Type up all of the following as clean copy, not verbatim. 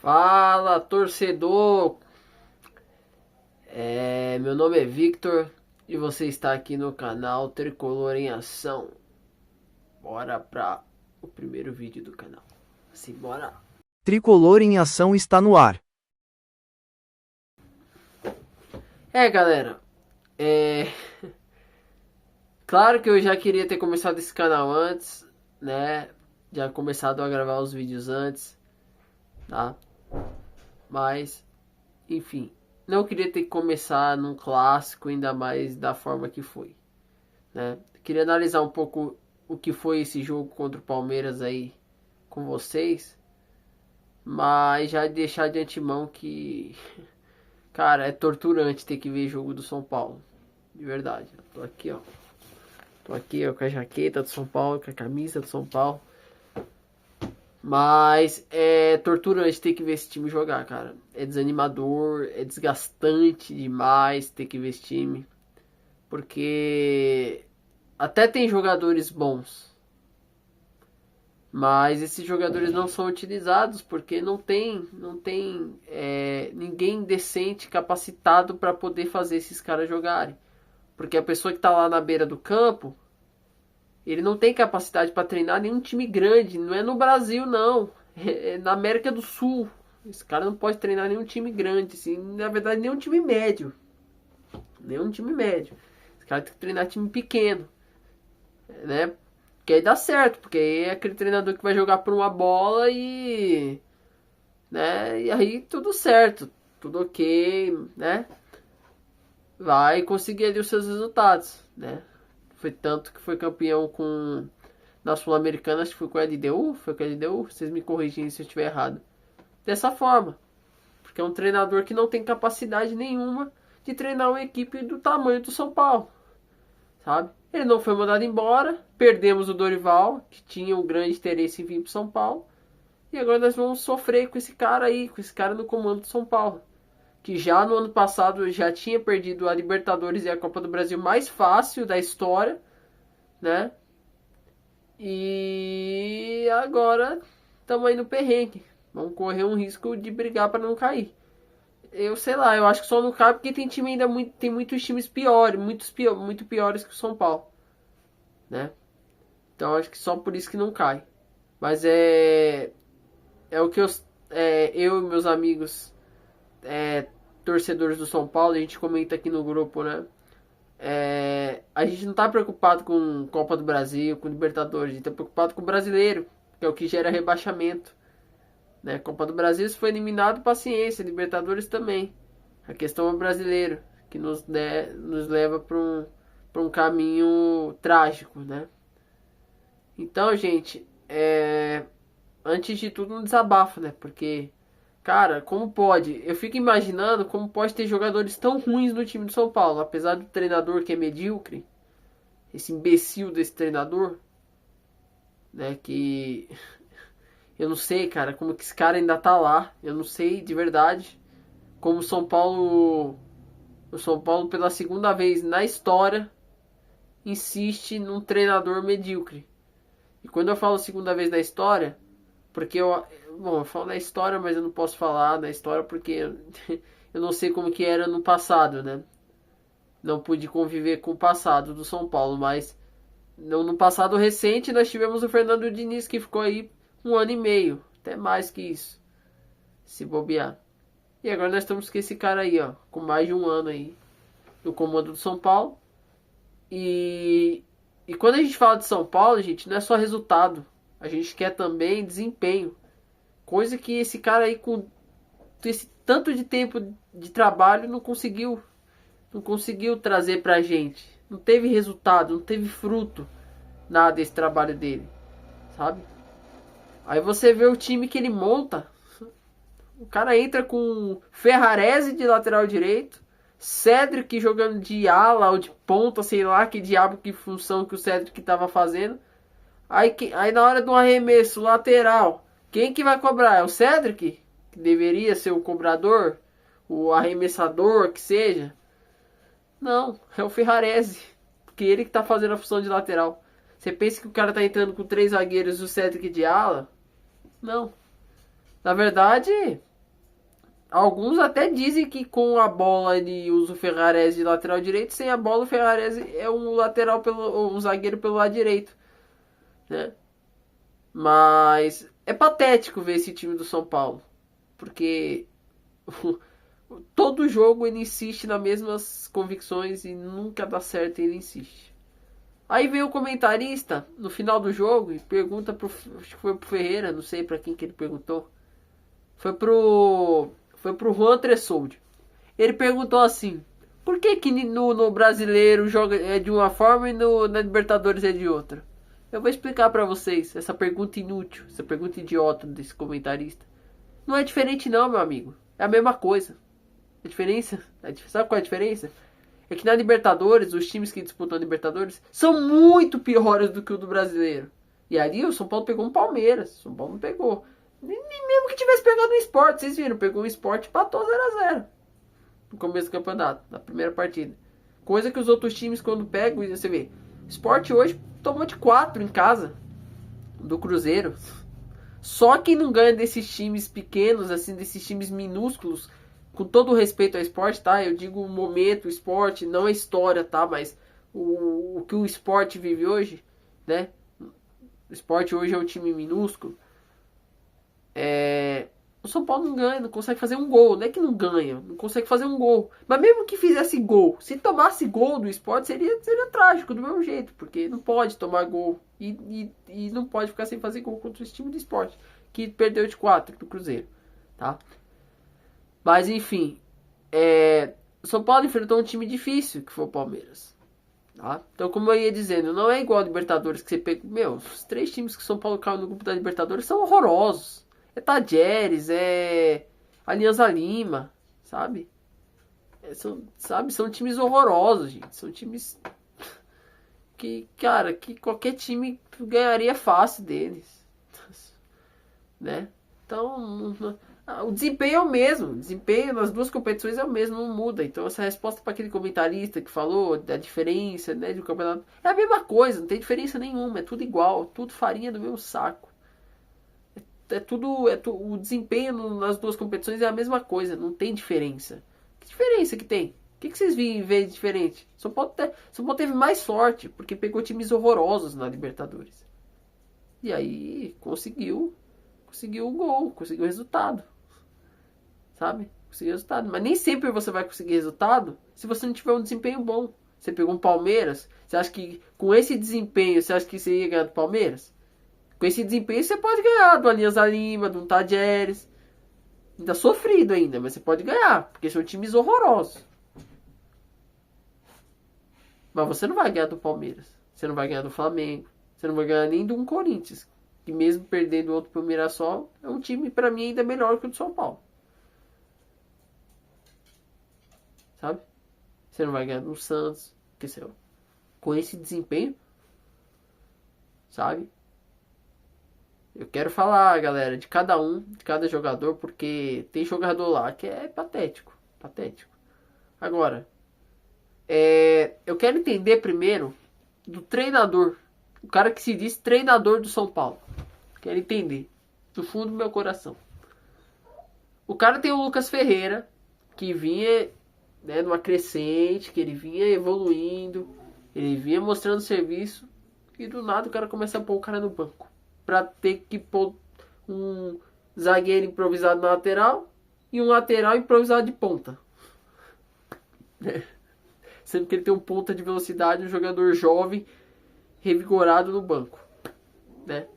Fala, torcedor! Meu nome é Victor e você está aqui no canal Tricolor em Ação. Bora para o primeiro vídeo do canal. Assim, bora! Tricolor em Ação está no ar. Galera, claro que eu já queria ter começado esse canal antes, né? Já começado a gravar os vídeos antes, tá? Mas, enfim, não queria ter que começar num clássico, ainda mais da forma que foi, né? Queria analisar um pouco o que foi esse jogo contra o Palmeiras aí com vocês, mas já deixar de antemão que, cara, é torturante ter que ver jogo do São Paulo, de verdade. Eu tô aqui ó, com a jaqueta do São Paulo, com a camisa do São Paulo, mas é torturante ter que ver esse time jogar, cara. É desanimador, é desgastante demais ter que ver esse time, porque até tem jogadores bons, mas esses jogadores não são utilizados porque não tem ninguém decente capacitado para poder fazer esses caras jogarem. Porque a pessoa que está lá na beira do campo, ele não tem capacidade para treinar nenhum time grande. Não é no Brasil, não. É na América do Sul. Esse cara não pode treinar nenhum time grande, assim, na verdade nenhum time médio. Nenhum time médio. Esse cara tem que treinar time pequeno, né? Que aí dá certo, porque aí é aquele treinador que vai jogar por uma bola e, né? E aí tudo certo, tudo ok, né? Vai conseguir ali os seus resultados, né? Foi tanto que foi campeão com na Sul-Americana, acho que foi com a LDU, foi com a LDU, vocês me corrigem se eu estiver errado. Dessa forma, porque é um treinador que não tem capacidade nenhuma de treinar uma equipe do tamanho do São Paulo, sabe? Ele não foi mandado embora, perdemos o Dorival, que tinha um grande interesse em vir para São Paulo, e agora nós vamos sofrer com esse cara aí, com esse cara no comando do São Paulo, que já no ano passado já tinha perdido a Libertadores e a Copa do Brasil mais fácil da história, né? E agora estamos aí no perrengue. Vamos correr um risco de brigar para não cair. Eu sei lá, eu acho que só não cai porque tem time ainda tem muitos times piores, muito piores que o São Paulo, né? Então acho que só por isso que não cai. Mas é o que eu e meus amigos torcedores do São Paulo, a gente comenta aqui no grupo, né? A gente não tá preocupado com Copa do Brasil, com Libertadores, a gente tá preocupado com o brasileiro, que é o que gera rebaixamento, né? Copa do Brasil, se foi eliminado, paciência, Libertadores também. A questão é o brasileiro, que nos leva para um caminho trágico, né? Então, gente, antes de tudo um desabafo, né? Porque, cara, como pode? Eu fico imaginando como pode ter jogadores tão ruins no time do São Paulo, apesar do treinador que é medíocre, esse imbecil desse treinador, né? Que eu não sei, cara, como que esse cara ainda tá lá. Eu não sei de verdade como o São Paulo pela segunda vez na história insiste num treinador medíocre. E quando eu falo segunda vez na história, porque eu falo na história, mas eu não posso falar na história porque eu não sei como que era no passado, né? Não pude conviver com o passado do São Paulo, mas no passado recente nós tivemos o Fernando Diniz que ficou aí um ano e meio, até mais que isso, se bobear. E agora nós estamos com esse cara aí, ó, com mais de um ano aí no comando do São Paulo. E quando a gente fala de São Paulo, gente, não é só resultado. A gente quer também desempenho. Coisa que esse cara aí com esse tanto de tempo de trabalho não conseguiu. Não conseguiu trazer pra gente. Não teve resultado, não teve fruto nada desse trabalho dele. Sabe? Aí você vê o time que ele monta. O cara entra com Ferrarese de lateral direito, Cedric jogando de ala ou de ponta, sei lá que diabo, que função que o Cedric estava fazendo. Aí na hora do arremesso lateral, quem que vai cobrar? É o Cedric? Que deveria ser o cobrador? O arremessador, que seja? Não, é o Ferrarese. Porque ele que tá fazendo a função de lateral. Você pensa que o cara tá entrando com 3 zagueiros e o Cedric de ala? Não. Na verdade, Alguns até dizem que com a bola ele usa o Ferrarese de lateral direito, sem a bola o Ferrarese é um lateral um zagueiro pelo lado direito, né? Mas é patético ver esse time do São Paulo, porque todo jogo ele insiste nas mesmas convicções e nunca dá certo e ele insiste. Aí vem o comentarista no final do jogo e pergunta acho que foi pro Ferreira, não sei pra quem que ele perguntou. Foi pro Juan Tressoldi. Ele perguntou assim: por que no brasileiro joga é de uma forma e na Libertadores é de outra? Eu vou explicar pra vocês essa pergunta inútil, essa pergunta idiota desse comentarista. Não é diferente não, meu amigo. É a mesma coisa. A diferença, sabe qual é a diferença? É que na Libertadores, os times que disputam a Libertadores são muito piores do que o do brasileiro. E ali o São Paulo pegou um Palmeiras. São Paulo não pegou. Nem mesmo que tivesse pegado um Sport, vocês viram, pegou um Sport e empatou 0-0 no começo do campeonato, na primeira partida. Coisa que os outros times quando pegam, você vê, Sport hoje tomou de 4 em casa do Cruzeiro. Só quem não ganha desses times pequenos, assim, desses times minúsculos, com todo o respeito ao Sport, tá? Eu digo o momento, o Sport, não a história, tá? Mas o que o Sport vive hoje, né? O Sport hoje é um time minúsculo. O São Paulo não ganha, não consegue fazer um gol. Não é que não ganha, não consegue fazer um gol. Mas mesmo que fizesse gol, se tomasse gol do Sport, seria trágico do mesmo jeito. Porque não pode tomar gol e não pode ficar sem fazer gol contra esse time do Sport, que perdeu de 4 do Cruzeiro, tá? Mas enfim, o São Paulo enfrentou um time difícil, que foi o Palmeiras. Tá? Então, como eu ia dizendo, não é igual a Libertadores que você pega. Meu, os 3 times que o São Paulo caiu no grupo da Libertadores são horrorosos. É Tajeres, é Alianza Lima, sabe? São times horrorosos, gente. São times que, cara, que qualquer time ganharia fácil deles, né? Então, o desempenho é o mesmo. O desempenho nas duas competições é o mesmo, não muda. Então, essa resposta para aquele comentarista que falou da diferença, né, do campeonato, é a mesma coisa, não tem diferença nenhuma. É tudo igual, tudo farinha do mesmo saco. O desempenho nas duas competições é a mesma coisa, não tem diferença. Que diferença que tem? O que vocês veem diferente? São Paulo teve mais sorte, porque pegou times horrorosos na Libertadores. E aí conseguiu o gol, conseguiu o resultado. Sabe? Conseguiu resultado. Mas nem sempre você vai conseguir resultado se você não tiver um desempenho bom. Você pegou um Palmeiras, você acha que com esse desempenho, você acha que você ia ganhar do Palmeiras? Com esse desempenho você pode ganhar do Alianza Lima, do Tajeres. Ainda sofrido ainda, mas você pode ganhar, porque são times horrorosos. Mas você não vai ganhar do Palmeiras. Você não vai ganhar do Flamengo. Você não vai ganhar nem do Corinthians. Que mesmo perdendo outro pro Mirassol, é um time pra mim ainda melhor que o do São Paulo. Sabe? Você não vai ganhar do Santos. Porque você, com esse desempenho, sabe? Eu quero falar, galera, de cada jogador, porque tem jogador lá que é patético. Patético. Agora, eu quero entender primeiro do treinador. O cara que se diz treinador do São Paulo. Quero entender. Do fundo do meu coração. O cara tem o Lucas Ferreira, que vinha, né, numa crescente, que ele vinha evoluindo, ele vinha mostrando serviço, e do nada o cara começa a pôr o cara no banco. Pra ter que pôr um zagueiro improvisado na lateral e um lateral improvisado de ponta. Sendo que ele tem um ponta de velocidade, um jogador jovem, revigorado no banco, né?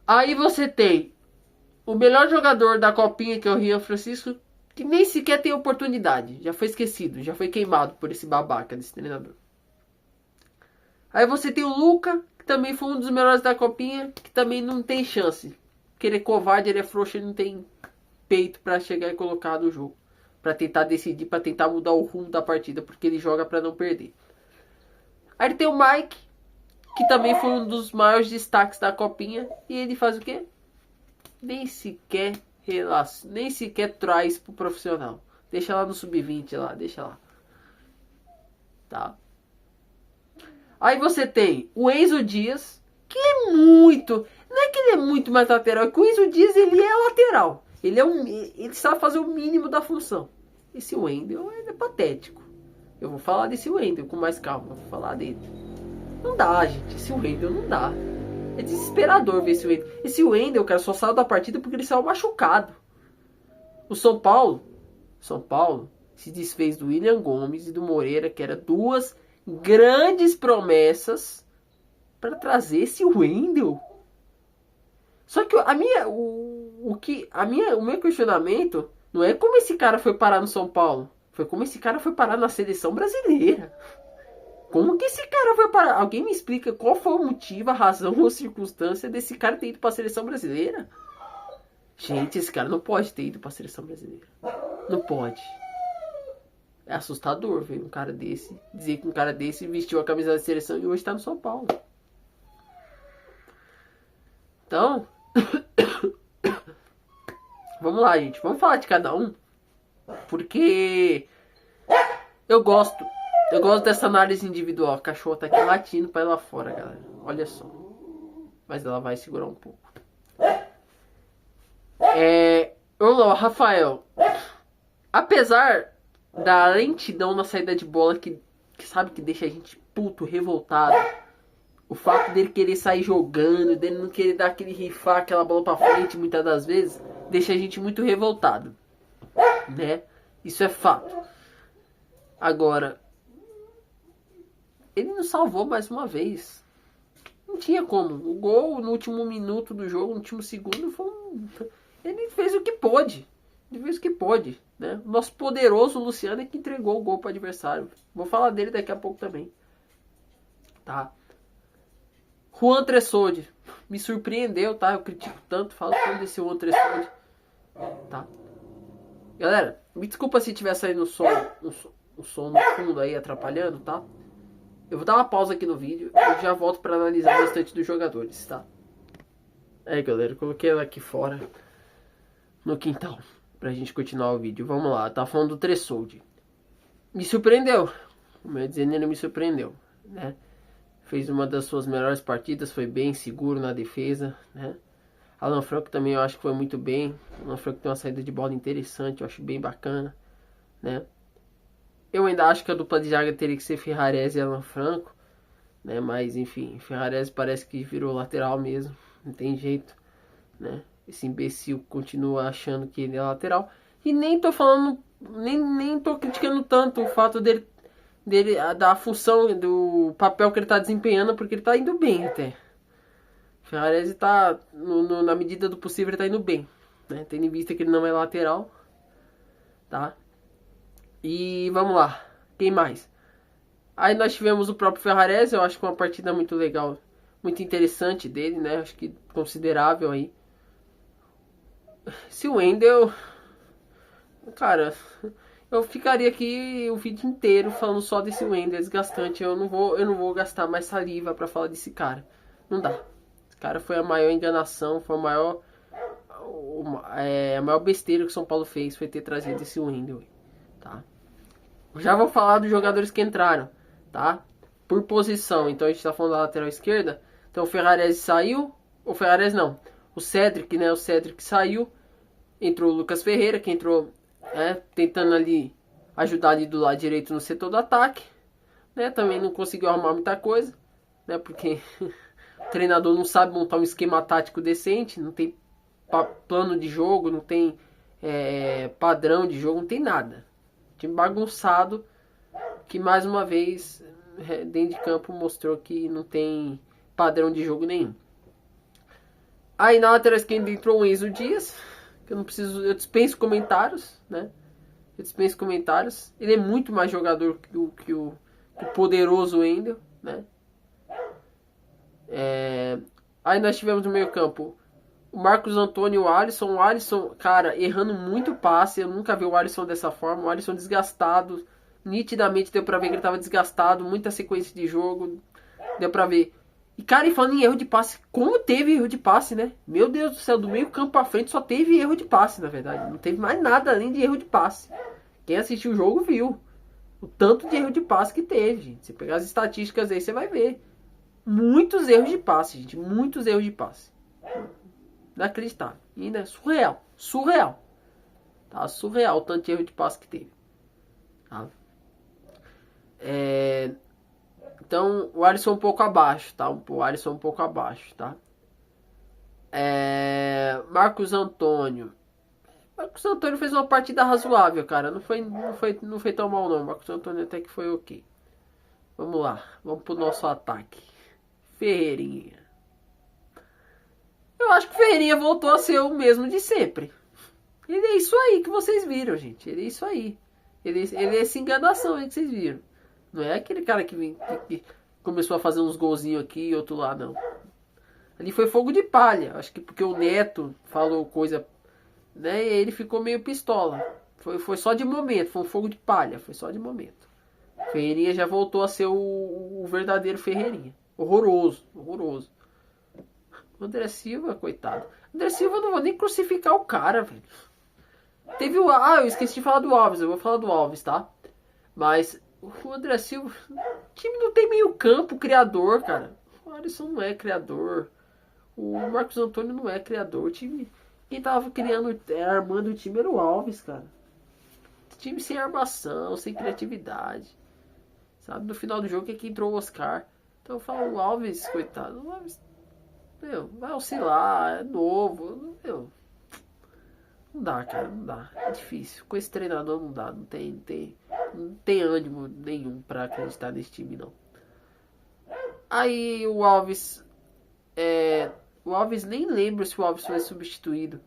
Aí você tem o melhor jogador da copinha, que é o Rian Francisco, que nem sequer tem oportunidade. Já foi esquecido, já foi queimado por esse babaca desse treinador. Aí você tem o Luca, que também foi um dos melhores da copinha, que também não tem chance. Porque ele é covarde, ele é frouxo, ele não tem peito pra chegar e colocar no jogo. Pra tentar decidir, pra tentar mudar o rumo da partida, porque ele joga pra não perder. Aí ele tem o Mike, que também foi um dos maiores destaques da copinha, e ele faz o quê? Nem sequer traz pro profissional. Deixa lá no sub-20 lá, deixa lá. Tá? Aí você tem o Enzo Dias, que é muito... Não é que ele é muito mais lateral, é que o Enzo Dias ele é lateral. Ele sabe fazer o mínimo da função. Esse Wendel é patético. Eu vou falar desse Wendel com mais calma. Vou falar dele. Não dá, gente. Esse Wendel não dá. É desesperador ver esse Wendel. Esse Wendel, cara, só saiu da partida porque ele saiu machucado. O São Paulo se desfez do William Gomes e do Moreira, que eram duas grandes promessas, para trazer esse Wendel. Só que o meu questionamento não é como esse cara foi parar no São Paulo. Foi como esse cara foi parar na seleção brasileira. Como que esse cara foi parar? Alguém me explica qual foi o motivo, a razão ou a circunstância desse cara ter ido para a seleção brasileira? Gente, esse cara não pode ter ido para a seleção brasileira. Não pode. É assustador ver um cara desse, dizer que um cara desse vestiu a camisa da seleção e hoje está no São Paulo. Então, vamos lá, gente. Vamos falar de cada um. Porque eu gosto dessa análise individual. A cachorra tá aqui latindo pra ir lá fora, galera. Olha só. Mas ela vai segurar um pouco. Vamos lá, Rafael. Apesar da lentidão na saída de bola que sabe que deixa a gente puto, revoltado. O fato dele querer sair jogando, dele não querer dar aquele rifar, aquela bola pra frente muitas das vezes, deixa a gente muito revoltado, né? Isso é fato. Agora, ele nos salvou mais uma vez. Não tinha como. O gol no último minuto do jogo, no último segundo, ele fez o que pôde. Ele fez o que pôde, né? O nosso poderoso Luciano é que entregou o gol para o adversário. Vou falar dele daqui a pouco também. Tá? Juan Tressoldi me surpreendeu, tá? Eu critico tanto, falo tanto desse Juan Tressoldi, tá? Galera, me desculpa se tiver saindo um som no fundo aí atrapalhando, tá? Eu vou dar uma pausa aqui no vídeo e já volto para analisar o restante dos jogadores, tá? Aí, galera, eu coloquei ela aqui fora no quintal pra gente continuar o vídeo. Vamos lá, tá falando do Tressoldi. Me surpreendeu. Como eu ia dizendo, ele me surpreendeu, né? Fez uma das suas melhores partidas, foi bem seguro na defesa, né? Alan Franco também eu acho que foi muito bem. Alan Franco tem uma saída de bola interessante, eu acho bem bacana, né? Eu ainda acho que a dupla de zaga teria que ser Ferrarese e Alan Franco, né? Mas enfim, Ferrarese parece que virou lateral mesmo, não tem jeito, né? Esse imbecil continua achando que ele é lateral. E nem tô falando, nem tô criticando tanto o fato dele da função, do papel que ele tá desempenhando, porque ele tá indo bem até. Ferrarese tá, na medida do possível, ele tá indo bem, né? Tendo em vista que ele não é lateral, tá? E vamos lá, quem mais? Aí nós tivemos o próprio Ferrarese, eu acho que uma partida muito legal, muito interessante dele, né? Acho que considerável aí. Se o Wendel, cara, eu ficaria aqui o vídeo inteiro falando só desse Wendel, é desgastante. Eu não vou gastar mais saliva pra falar desse cara. Não dá. Esse cara foi a maior enganação, foi a maior besteira que o São Paulo fez, foi ter trazido esse Wendel, tá? Já vou falar dos jogadores que entraram, tá? Por posição. Então a gente tá falando da lateral esquerda. Então o Ferrarese saiu, o Ferrarese não, o Cedric, né? O Cedric saiu, entrou o Lucas Ferreira, que entrou tentando ali ajudar ali do lado direito no setor do ataque, né? Também não conseguiu arrumar muita coisa, né? Porque o treinador não sabe montar um esquema tático decente, não tem plano de jogo, não tem padrão de jogo, não tem nada. Time bagunçado, que mais uma vez dentro de campo mostrou que não tem padrão de jogo nenhum. Aí na lateral esquerda entrou o Enzo Dias, que eu dispenso comentários, né? Eu dispenso comentários. Ele é muito mais jogador que o poderoso Wendel, né? Aí nós tivemos no meio campo o Marcos Antônio e o Alisson. O Alisson, cara, errando muito passe. Eu nunca vi o Alisson dessa forma. O Alisson desgastado. Nitidamente deu pra ver que ele tava desgastado. Muita sequência de jogo. Deu pra ver. E, cara, e falando em erro de passe, como teve erro de passe, né? Meu Deus do céu, do meio campo pra frente só teve erro de passe, na verdade. Não teve mais nada além de erro de passe. Quem assistiu o jogo viu o tanto de erro de passe que teve, gente. Se pegar as estatísticas aí, você vai ver. Muitos erros de passe, gente. Muitos erros de passe. Inacreditável. Surreal. surreal. Tá? Surreal o tanto de erro de passe que teve. Tá? Então, o Alisson um pouco abaixo, tá? O Alisson um pouco abaixo, tá? Marcos Antônio. Marcos Antônio fez uma partida razoável, cara. Não foi tão mal, não. Marcos Antônio até que foi ok. Vamos lá. Vamos pro nosso ataque. Ferreirinha. Eu acho que o Ferreirinha voltou a ser o mesmo de sempre. Ele é isso aí que vocês viram, gente. Ele é isso aí. Ele é essa enganação aí que vocês viram. Não é aquele cara que começou a fazer uns golzinhos aqui e outro lá, não. Ali foi fogo de palha. Acho que porque o Neto falou coisa, né? E ele ficou meio pistola. Foi só de momento. Foi um fogo de palha. Foi só de momento. Ferreirinha já voltou a ser o verdadeiro Ferreirinha. Horroroso. Horroroso. O André Silva, coitado. André Silva, eu não vou nem crucificar o cara, velho. Teve o... eu esqueci de falar do Alves. Eu vou falar do Alves, tá? Mas o André Silva... O time não tem meio campo criador, cara. O Alisson não é criador. O Marcos Antônio não é criador. O time... Quem tava criando, armando o time era o Alves, cara. Time sem armação, sem criatividade. Sabe? No final do jogo é que entrou o Oscar. Então eu falo, o Alves, coitado. O Alves... vai oscilar, é novo. Não dá, cara, não dá. É difícil. Com esse treinador não dá. Não tem ânimo nenhum pra acreditar nesse time, não. Aí o Alves... o Alves, nem lembro se o Alves foi substituído.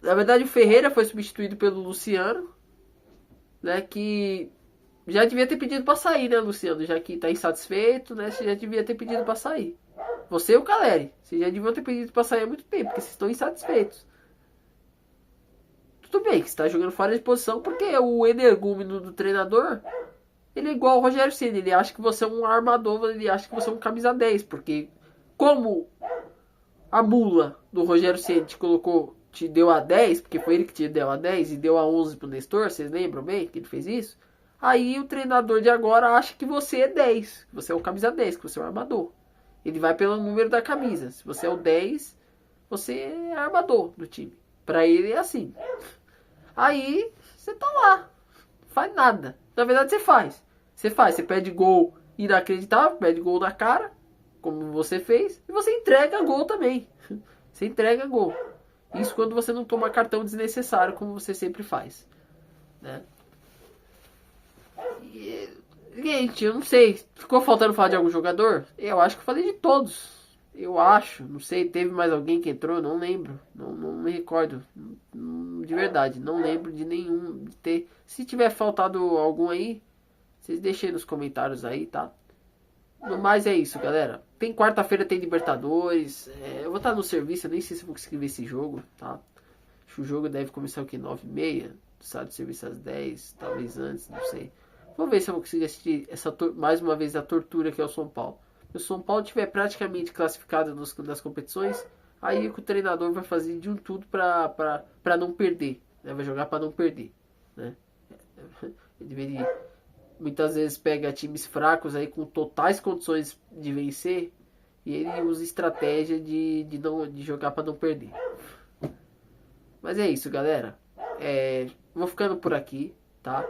Na verdade, o Ferreira foi substituído pelo Luciano, né? Que já devia ter pedido pra sair, né, Luciano? Já que tá insatisfeito, né? Você já devia ter pedido pra sair. Você e o Caleri. Vocês já deviam ter pedido pra sair há muito tempo, porque vocês estão insatisfeitos. Tudo bem que você está jogando fora de posição, porque o energúmeno do treinador, ele é igual ao Rogério Ceni. Ele acha que você é um armador, ele acha que você é um camisa 10, porque como a mula do Rogério Ceni te deu a 10, porque foi ele que te deu a 10 e deu a 11 pro Nestor, vocês lembram bem que ele fez isso? Aí o treinador de agora acha que você é 10, que você é o camisa 10, que você é o armador. Ele vai pelo número da camisa. Se você é o 10, você é armador do time. Pra ele é assim. Aí você tá lá, faz nada. Na verdade você faz. Você pede gol inacreditável, pede gol na cara, como você fez, e você entrega gol também. Você entrega gol. Isso quando você não toma cartão desnecessário, como você sempre faz, né? Gente, eu não sei. Ficou faltando falar de algum jogador? Eu acho que eu falei de todos. Eu acho. Não sei, teve mais alguém que entrou? Não lembro. Não me recordo. De verdade, não lembro de nenhum. Se tiver faltado algum aí, vocês deixem nos comentários aí, tá? No mais é isso, galera. Tem quarta-feira, tem Libertadores. Eu vou estar no serviço, eu nem sei se vou conseguir ver esse jogo, tá? Acho que o jogo deve começar aqui 9h30. Sai do serviço às 10, talvez antes, não sei. Vou ver se eu vou conseguir assistir mais uma vez a tortura que é o São Paulo. Se o São Paulo estiver praticamente classificado nas competições, aí o treinador vai fazer de um tudo para não perder, né? Vai jogar para não perder, né? Ele muitas vezes pega times fracos aí com totais condições de vencer e ele usa estratégia de jogar para não perder. Mas é isso, galera. Vou ficando por aqui, tá?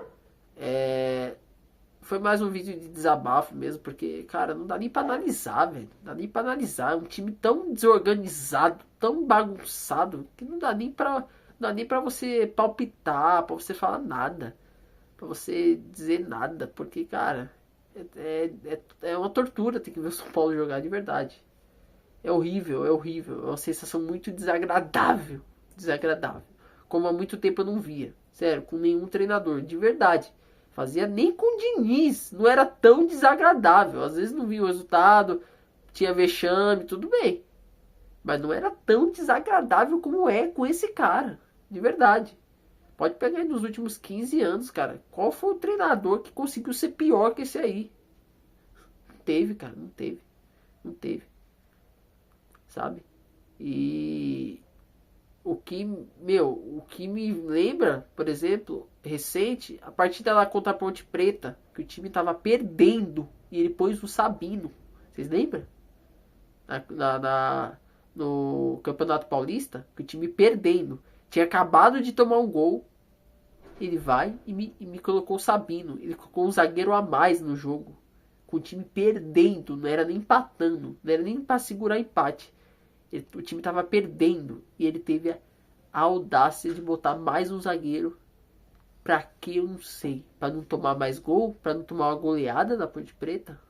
Foi mais um vídeo de desabafo mesmo, porque, cara, não dá nem pra analisar, velho. Não dá nem pra analisar. É um time tão desorganizado, tão bagunçado, que não dá nem pra você palpitar, pra você falar nada, pra você dizer nada, porque, cara, é uma tortura ter que ver o São Paulo jogar de verdade. É horrível, é horrível. É uma sensação muito desagradável. Desagradável. Como há muito tempo eu não via. Sério, com nenhum treinador, de verdade. Fazia nem com o Diniz, não era tão desagradável. Às vezes não via o resultado, tinha vexame, tudo bem. Mas não era tão desagradável como é com esse cara, de verdade. Pode pegar aí nos últimos 15 anos, cara. Qual foi o treinador que conseguiu ser pior que esse aí? Não teve, cara, não teve. Não teve. Sabe? E... O que me lembra, por exemplo, recente, a partida lá contra a Ponte Preta, que o time tava perdendo e ele pôs o Sabino. Vocês lembram? No Campeonato Paulista, que o time perdendo. Tinha acabado de tomar um gol. Ele vai e me colocou o Sabino. Ele colocou um zagueiro a mais no jogo. Com o time perdendo. Não era nem empatando. Não era nem para segurar empate. O time estava perdendo. E ele teve a audácia de botar mais um zagueiro. Pra que eu não sei. Pra não tomar mais gol. Pra não tomar uma goleada da Ponte Preta.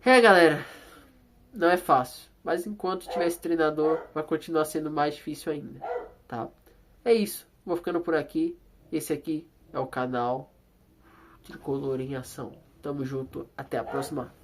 Galera. Não é fácil. Mas enquanto tiver esse treinador, vai continuar sendo mais difícil ainda. Tá? É isso. Vou ficando por aqui. Esse aqui é o canal Tricolor em Ação. Tamo junto. Até a próxima.